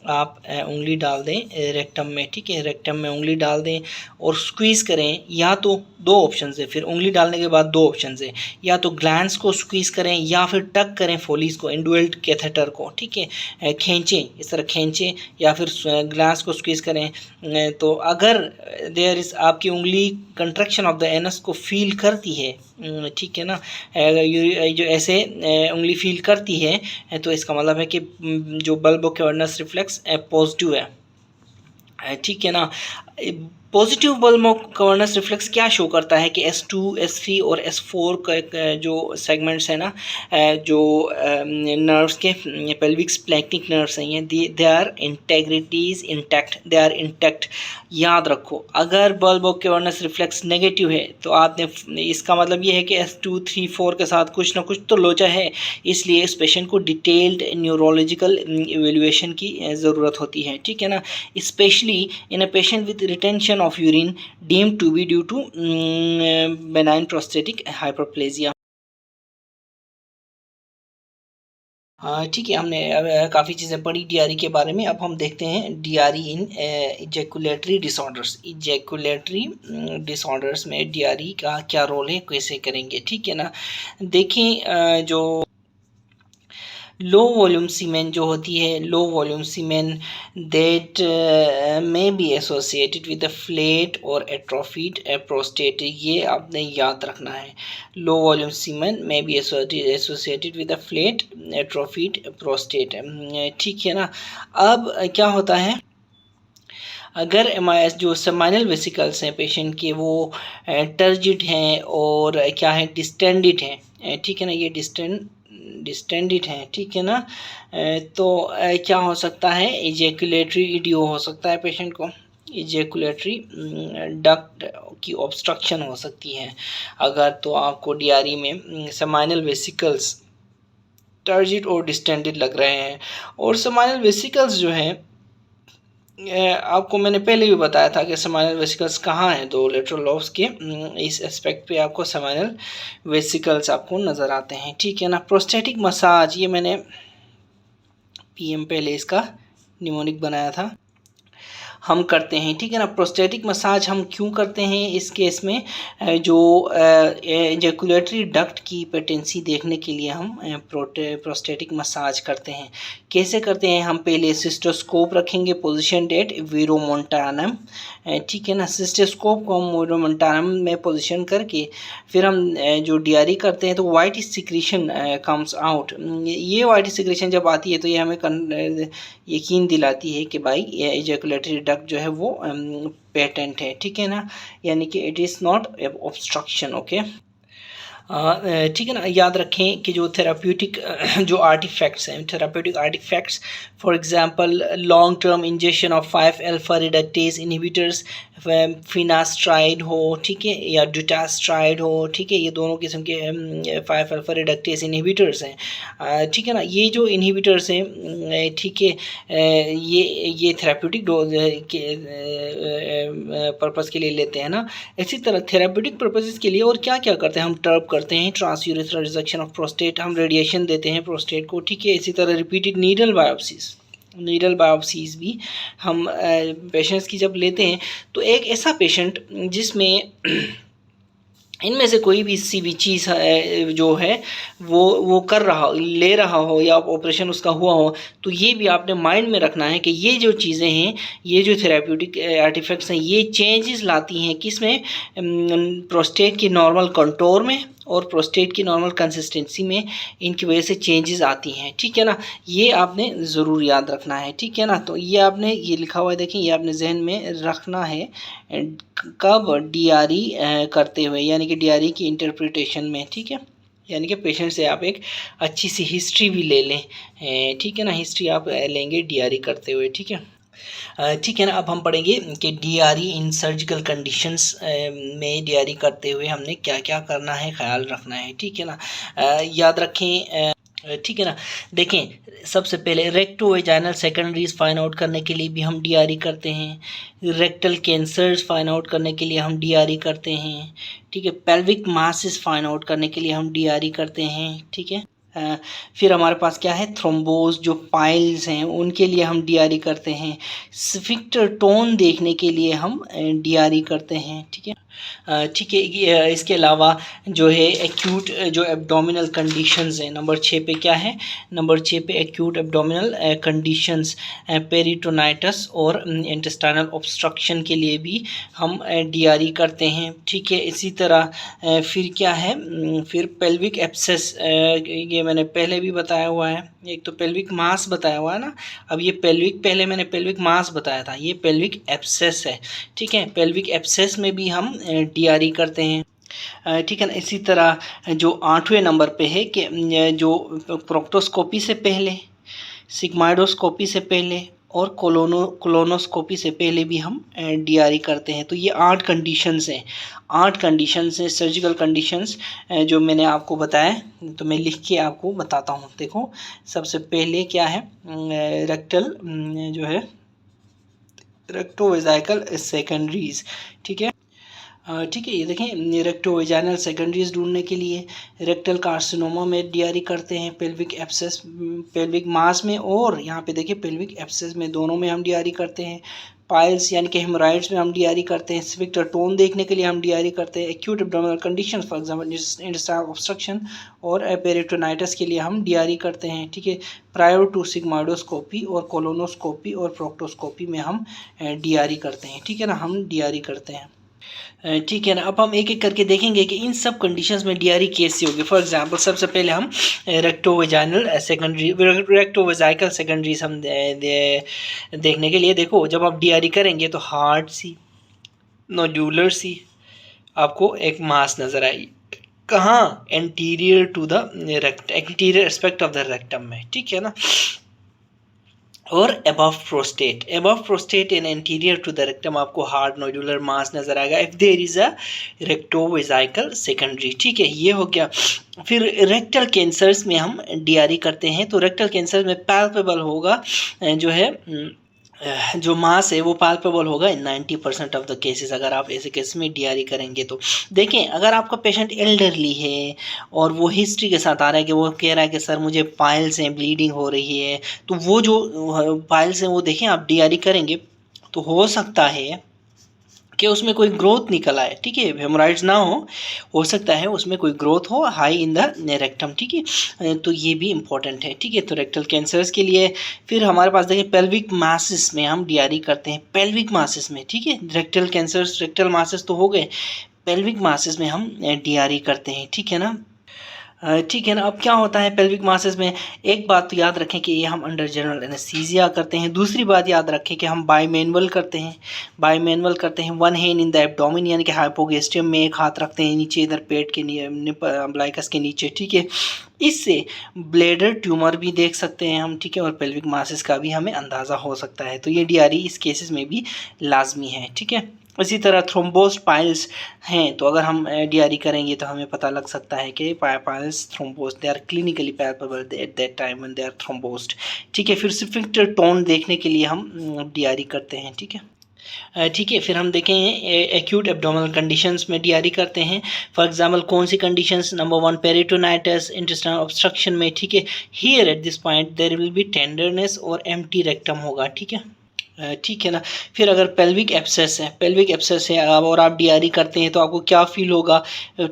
आप उंगली डाल दें रेक्टम में, ठीक है, रेक्टम में उंगली डाल दें और स्क्वीज़ करें, या तो दो ऑप्शन है, फिर उंगली डालने के बाद दो ऑप्शन है, या तो ग्लैंड्स को स्क्वीज़ करें या फिर टक करें फोलीज को, इंडुएल्ट कैथेटर को, ठीक है, खींचें, इस तरह खींचें या फिर ग्लैंड्स को स्क्वीज़ करें। तो अगर देयर इज़ आपकी उंगली कंट्रैक्शन ऑफ द एनस को फील करती है, ठीक है ना, जो ऐसे उंगली फील करती है, तो इसका मतलब है कि जो बल्बो कैवर्नस रिफ्लेक्स पॉजिटिव है, ठीक है ना। पॉजिटिव बल्बो कैवर्नस रिफ्लेक्स क्या शो करता है कि S2, S3 और S4 का जो सेगमेंट्स है ना, जो नर्व्स के पेल्विक स्प्लैंक्टिक नर्व्स हैं, ये they are integrities intact, they are intact. याद रखो, अगर बल्बो कैवर्नस रिफ्लेक्स नेगेटिव है तो आपने, इसका मतलब ये है कि S2, 3, 4 के साथ कुछ ना कुछ तो लोचा है, इसलिए इस पेशेंट को डिटेल्ड न्यूरोलॉजिकल इवेल्युएशन की ज़रूरत होती है, ठीक है ना, specially in a patient with retention of urine deemed to be due to benign prostatic hyperplasia। ठीक है, हमने काफ़ी चीज़ें पढ़ी DRE के बारे में। अब हम देखते हैं DRE इन इजैकुलेटरी डिसऑर्डर्स। इजैकुलेटरी डिसऑर्डर्स में DRE का क्या रोल है, कैसे करेंगे, ठीक है ना। देखें, जो लो वॉल्यूम सीमेन जो होती है, low volume semen that may be associated with the flat or atrophied prostate, ये आपने याद रखना है। Low volume semen may be associated with the flat atrophied prostate, ठीक है ना। अब क्या होता है, अगर जो सेमाइनल वेसिकल्स हैं पेशेंट के, वो टर्जिड हैं और क्या है, डिस्टेंडिड हैं, ठीक है ना, ये डिस्टेंडिड हैं, ठीक है ना। तो क्या हो सकता है, इजैकुलेटरी इडियो हो सकता है पेशेंट को, इजैकुलेटरी डक्ट की ऑब्स्ट्रक्शन हो सकती है अगर, तो आपको DRE में सेमाइनल वेसिकल्स टर्जिड और डिस्टेंडिड लग रहे हैं। और सेमाइनल वेसिकल्स जो हैं, आपको मैंने पहले भी बताया था कि सेमाइनल वेसिकल्स कहाँ हैं, तो लेटरल लॉब्स के इस एस्पेक्ट पे आपको सेमाइनल वेसिकल्स आपको नज़र आते हैं, ठीक है ना। प्रोस्टेटिक मसाज, ये मैंने PM पहले इसका निमोनिक बनाया था, हम करते हैं, ठीक है ना। प्रोस्टेटिक मसाज हम क्यों करते हैं इस केस में, जो इजैकुलेटरी डक्ट की पेटेंसी देखने के लिए हम प्रोस्टेटिक मसाज करते हैं। कैसे करते हैं, हम पहले सिस्टोस्कोप रखेंगे पोजीशन एट वीरोमोंटानम, ठीक है ना। सिस्टोस्कोप को हम वीरोमोंटानम में पोजीशन करके फिर हम जो DRE करते हैं, तो वाइट सिक्रीशन कम्स आउट। ये वाइट सिक्रीशन जब आती है तो ये हमें यकीन दिलाती है कि भाई ये इजैकुलेटरी डक्ट जो है वो पेटेंट है, ठीक है ना, यानी कि it is not obstruction, okay. ठीक है ना। याद रखें कि जो थेराप्यूटिक जो आर्टिफैक्ट्स हैं, therapeutic artefacts, for example long term injection of 5 alpha reductase inhibitors, finasteride हो, ठीक है, या डुटास्ट्राइड हो, ठीक है, ये दोनों किस्म के 5 अल्फा रिडक्टेज इनहिबिटर्स हैं, ठीक है ना। ये जो इनहिबिटर्स हैं, ठीक है, ये थेराप्यूटिक डोज के पर्पज़ के लिए लेते हैं ना। इसी तरह थेराप्यूटिक पर्पसेस के लिए और क्या क्या करते हैं, हम टर्प करते हैं, ट्रांसयूरेथ्रल रिजेक्शन ऑफ प्रोस्टेट, हम रेडिएशन देते हैं प्रोस्टेट को, ठीक है। इसी तरह रिपीटेड नीडल बायोप्सीज भी हम पेशेंट्स की जब लेते हैं, तो एक ऐसा पेशेंट जिसमें इनमें से कोई भी सी भी चीज़ जो है वो ले रहा हो या ऑपरेशन उसका हुआ हो, तो ये भी आपने माइंड में रखना है कि ये जो चीज़ें हैं, ये जो थेराप्यूटिक आर्टिफैक्ट्स हैं, ये चेंजेस लाती हैं किसमें, प्रोस्टेट की नॉर्मल कंटोर में और प्रोस्टेट की नॉर्मल कंसिस्टेंसी में, इनकी वजह से चेंजेस आती हैं, ठीक है ना। ये आपने ज़रूर याद रखना है, ठीक है ना। तो ये आपने ये लिखा हुआ है, देखें, ये आपने जहन में रखना है कब DRE करते हुए, यानी कि DRE की इंटरप्रिटेशन में, ठीक है। यानी कि पेशेंट से आप एक अच्छी सी हिस्ट्री भी ले लें, ठीक है ना, हिस्ट्री आप लेंगे DRE करते हुए, ठीक है। ठीक है ना। अब हम पढ़ेंगे कि DRE इन सर्जिकल कंडीशंस में DRE करते हुए हमने क्या क्या करना है, ख्याल रखना है, ठीक है ना। याद रखें, ठीक है ना। देखें, सबसे पहले रेक्टोवेजाइनल सेकेंडरीज फाइंड आउट करने के लिए भी हम DRE करते हैं, रेक्टल कैंसर्स फाइंड आउट करने के लिए हम DRE करते हैं, ठीक है, पेल्विक मासेस फाइंड आउट करने के लिए हम DRE करते हैं, ठीक है। फिर हमारे पास क्या है, थ्रोम्बोज, जो पाइल्स हैं उनके लिए हम DRE करते हैं, स्फिंक्टर टोन देखने के लिए हम DRE करते हैं, ठीक है। ठीक है, इसके अलावा जो है एक्यूट जो एब्डोमिनल कंडीशंस हैं, नंबर 6 पे क्या है, नंबर 6 पे एक्यूट एब्डोमिनल कंडीशंस, पेरिटोनाइटिस और इंटेस्टाइनल ऑब्स्ट्रक्शन के लिए भी हम DRE करते हैं, ठीक है। इसी तरह फिर क्या है, फिर पेल्विक एब्सेस, ये मैंने पहले भी बताया हुआ है, एक तो पेल्विक मास बताया हुआ है ना, अब ये पहले मैंने पेल्विक मास बताया था, ये पेल्विक एब्सेस है, ठीक है। पेल्विक एब्सेस में भी हम DRE करते हैं, ठीक है ना। इसी तरह जो 8वें नंबर पे है कि जो प्रोक्टोस्कोपी से पहले, सिग्माइडोस्कोपी से पहले और कोलोनोस्कोपी से पहले भी हम DRE करते हैं। तो ये 8 कंडीशंस हैं सर्जिकल कंडीशंस जो मैंने आपको बताया, तो मैं लिख के आपको बताता हूँ। देखो, सबसे पहले क्या है, रेक्टल जो है रेक्टोवेजाइकल सेकेंडरीज, ठीक है। ठीक है, ये देखें, रेक्टोवेजाइनल सेकेंडरीज ढूंढने के लिए रेक्टल कार्सिनोमा में DRE करते हैं, पेल्विक एब्सेस, पेल्विक मास में, और यहाँ पे देखिए पेल्विक एब्सेस में, दोनों में हम DRE करते हैं। पाइल्स यानी कि हेमोराइड्स में हम DRE करते हैं, स्फिंक्टर टोन देखने के लिए हम DRE करते हैं, acute abdominal condition for example intestinal obstruction और पेरिटोनाइटिस के लिए हम DRE करते हैं, ठीक है। प्रायर टू सिग्माइडोस्कोपी और कोलोनोस्कोपी और प्रोक्टोस्कोपी में हम DRE करते हैं, ठीक है ना, हम DRE करते हैं, ठीक है ना। अब हम एक एक करके देखेंगे कि इन सब कंडीशंस में DRE कैसे होगी। फॉर एग्जांपल, सबसे पहले हम रेक्टोवेजाइनल सेकेंडरीज हम देखने के लिए, देखो, जब आप DRE करेंगे तो हार्ड सी, नोड्यूलर सी आपको एक मास नज़र आई, कहाँ, anterior to the anterior aspect of the rectum में, ठीक है ना, और above prostate and anterior to the rectum आपको हार्ड नोडुलर मास नजर आएगा if there is a rectovesical secondary, ठीक है, ये हो गया। फिर रेक्टल कैंसर्स में हम DRE करते हैं, तो रेक्टल कैंसर में पैल्पेबल होगा, जो है जो मास है वो पाल्पेबल होगा इन 90% ऑफ द केसेस। अगर आप ऐसे केस में DRE करेंगे तो देखें, अगर आपका पेशेंट एल्डरली है और वो हिस्ट्री के साथ आ रहा है कि वो कह रहा है कि सर मुझे पाइल्स हैं, ब्लीडिंग हो रही है, तो वो जो पाइल्स हैं वो देखें आप DRE करेंगे तो हो सकता है कि उसमें कोई ग्रोथ निकल आए, ठीक है, हेमोराइड्स ना हो सकता है उसमें कोई ग्रोथ हो हाई इन द रेक्टम, ठीक है, तो ये भी इम्पोर्टेंट है, ठीक है। तो रेक्टल कैंसर्स के लिए फिर हमारे पास देखिए पेल्विक मासेस में हम DRE करते हैं, पेल्विक मासेस में, ठीक है, रेक्टल कैंसर्स, रेक्टल मासेस तो हो गए, पेल्विक मासेस में हम DRE करते हैं, ठीक है ना। ठीक है ना। अब क्या होता है पेल्विक मासेस में, एक बात तो याद रखें कि ये हम अंडर जनरल एनेस्थीसिया करते हैं। दूसरी बात याद रखें कि हम बाईमैनुअल करते हैं, one hand in the abdomen यानी कि हाइपोगेस्ट्रियम में एक हाथ रखते हैं नीचे इधर पेट के अम्बलाइकस के नीचे, ठीक है। इससे ब्लैडर ट्यूमर भी देख सकते हैं हम, ठीक है, और पेल्विक मासेस का भी हमें अंदाज़ा हो सकता है। तो ये DRE इस केसेस में भी लाजमी है, ठीक है। इसी तरह थ्रोम्बोस्ड पाइल्स हैं, तो अगर हम DRE करेंगे तो हमें पता लग सकता है कि piles thrombosed, they are clinically palpable at that time when they are thrombosed, ठीक है। फिर स्फिंक्टर टोन देखने के लिए हम DRE करते हैं, ठीक है। ठीक है, फिर हम देखेंगे एक्यूट एब्डोमिनल कंडीशंस में DRE करते हैं। फॉर एग्जांपल कौन सी conditions, number 1 peritonitis, intestinal obstruction में, ठीक है। Here at this point there will be tenderness और एम्प्टी रेक्टम होगा, ठीक है। ठीक है ना। फिर अगर पेल्विक एब्सेस है अब और आप DRE करते हैं तो आपको क्या फील होगा,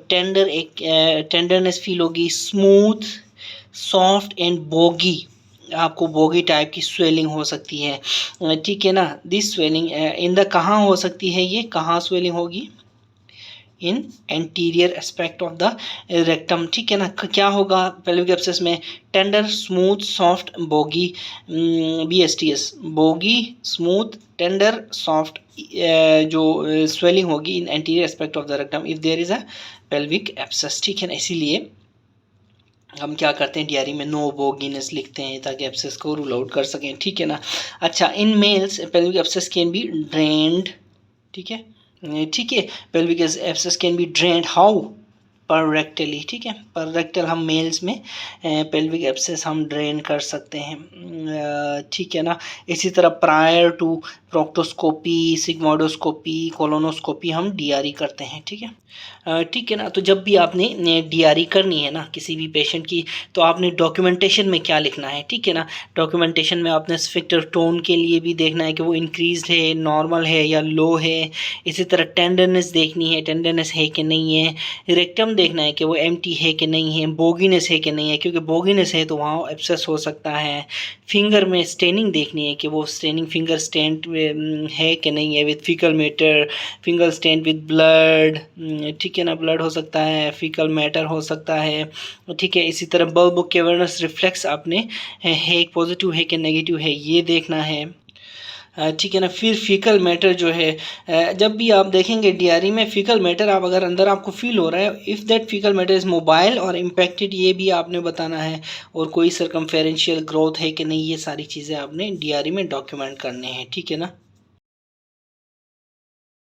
टेंडरनेस फील होगी, स्मूथ, सॉफ्ट एंड बोगी, आपको बोगी टाइप की स्वेलिंग हो सकती है, ठीक है ना। दिस स्वेलिंग इन द कहाँ हो सकती है, ये कहाँ स्वेलिंग होगी, in anterior aspect of the rectum, ठीक है ना। क्या होगा पेल्विक एब्सेस में, tender, smooth, soft, boggy, BSTS, boggy, smooth, tender, soft, जो स्वेलिंग होगी in anterior aspect of the rectum if there is a pelvic abscess, ठीक है ना। इसीलिए हम क्या करते हैं DRE में नो बोगीनेस लिखते हैं ताकि एब्सेस को रूल आउट कर सकें, ठीक है ना। अच्छा, in males pelvic abscess can be drained, ठीक है, ठीक है। Pelvic abscess can be drained how, पर रेक्टली, ठीक है। पर रेक्टल हम मेल्स में पेल्विक एब्सेस हम ड्रेन कर सकते हैं, ठीक है ना। इसी तरह prior to proctoscopy, sigmoidoscopy, colonoscopy हम DRE करते हैं, ठीक है। ठीक है ना। तो जब भी आपने DRE करनी है ना किसी भी पेशेंट की, तो आपने डॉक्यूमेंटेशन में क्या लिखना है, ठीक है ना। डॉक्यूमेंटेशन में आपने स्फिक्टर टोन के लिए भी देखना है कि वो इंक्रीज्ड है, नॉर्मल है या लो है। इसी तरह टेंडरनेस देखनी है, टेंडरनेस है कि नहीं है। रेक्टम देखना है कि वो एम्प्टी है कि नहीं है, बोगीनेस है कि नहीं है, क्योंकि बोगीनेस है तो वहाँ एब्सेस हो सकता है। फिंगर में स्टेनिंग देखनी है कि वो स्टेनिंग फिंगर स्टेंट है कि नहीं है, with faecal matter, finger stained with blood, ठीक है ना, ब्लड हो सकता है, फीकल मैटर हो सकता है, ठीक है। इसी तरह बल्ब कैवर्नस रिफ्लेक्स आपने है पॉजिटिव है कि नेगेटिव है, ये देखना है, ठीक है ना। फिर फीकल मैटर जो है, जब भी आप देखेंगे DRE में फीकल मैटर, आप अगर अंदर आपको फील हो रहा है, if that faecal matter is mobile और इम्पैक्टेड, ये भी आपने बताना है, और कोई सर्कमफेरेंशियल ग्रोथ है कि नहीं, ये सारी चीज़ें आपने DRE में डॉक्यूमेंट करने हैं, ठीक है ना।